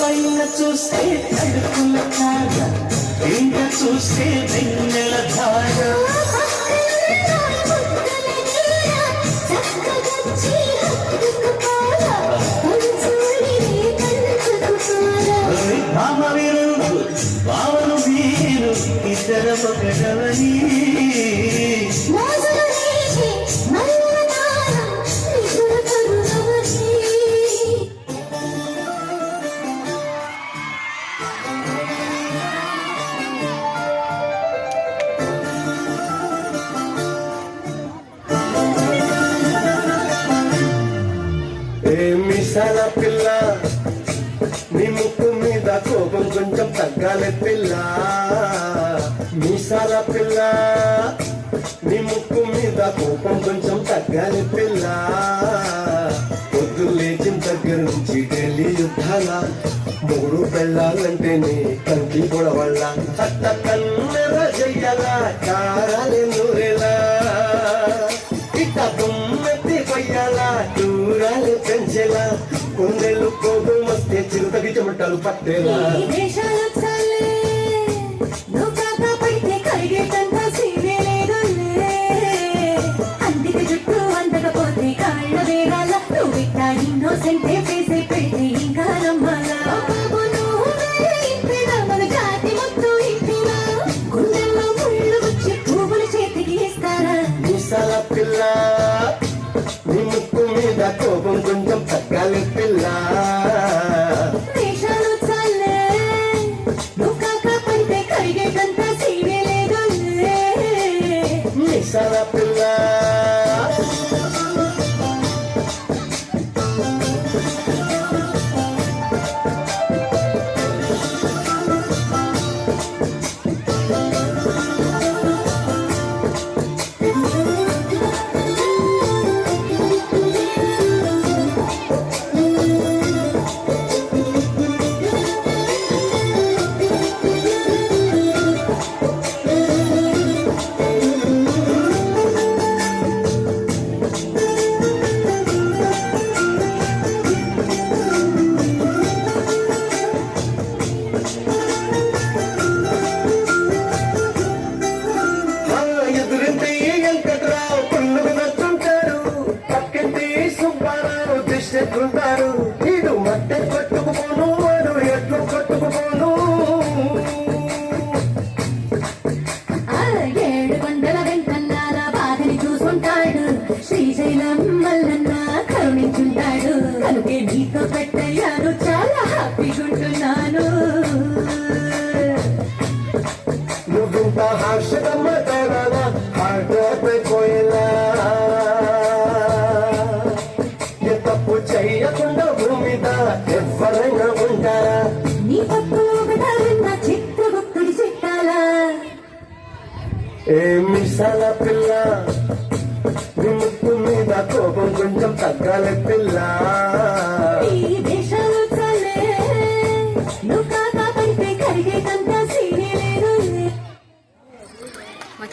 పైన చూస్తే తడుపుల తార, ఇంక చూస్తే వెన్నెల ధార. భామ వీరు భావను వీరు ఇద్దరు ఒకటవని మీసాల పిల్ల, నీ ముక్కు మీద కోపం కొంచెం తగ్గాలి పిల్ల. మీసాల పిల్ల, నీ ముక్కు మీద కోపం కొంచెం తగ్గాలి పిల్ల. పొద్దు లేచిన దగ్గర నుంచి ఢిల్లీ యుద్ధాల, మూడు పెళ్ళాలంటేనే కంకి పొడవళ్ళ. అట్ట కన్నెర చెయ్యాల కారాలి నూరేలా, ఇట్ట దుమ్మెత్తి పొయ్యాలా దూరాలు పెంచేలా. కొందెళ్ళు కోపం వస్తే చిరుతకి చెమటలు పట్టేలా. అందుకే జుట్టు అందకపోతే కాళ్ళ వేగాల, నువ్వు ఇట్టా ఇన్నోసెంటే ఫేసే పెడితే ఇంకా నమ్మాలా. మన జాతి మొత్తం ఇంటినా గుండెల్లో ముళ్ళు వచ్చి పువ్వులు చేతికి ఇస్తారా. మీసాల పిల్ల, నీ ముక్కు మీద కోపం కొంచెం తగ్గాలి పిల్ల. వేషాలు చాలే, నువ్వు కాక పడితే కరిగేటంత సీనే లేదు. మీసాల పిల్ల, ఎదురింటి వెంకట్రావు పుల్లుకు నచ్చుంటారు, పక్కింటి సుబ్బారావు దిష్టెట్లుంటారు. వీడు మట్టె కొట్టుకుపోను, వాడు ఎట్లు కొట్టుకుపోను. 700 వెంకన్నాల బాధని చూసుంటాడు, శ్రీశైలం మల్లన్న కరుణించుంటాడు. కనుకే నీతో పెట్టయ్యాను, చాలా హ్యాపీగుంటున్నాను. నువ్వింత హార్షదమ్మ తేడా హార్ట్ అయిపోయేలా. ఏ తప్పు చెయ్యకుండా భూమి మీద ఎవరైనా ఉంటారా. నీ తప్పు ఒకటన్నా చిత్రగుప్తుడి చిట్టాలా. ఏ మీసాల పిల్ల, నీ ముక్కు మీద కోపం కొంచెం తగ్గాలి పిల్ల. ఈ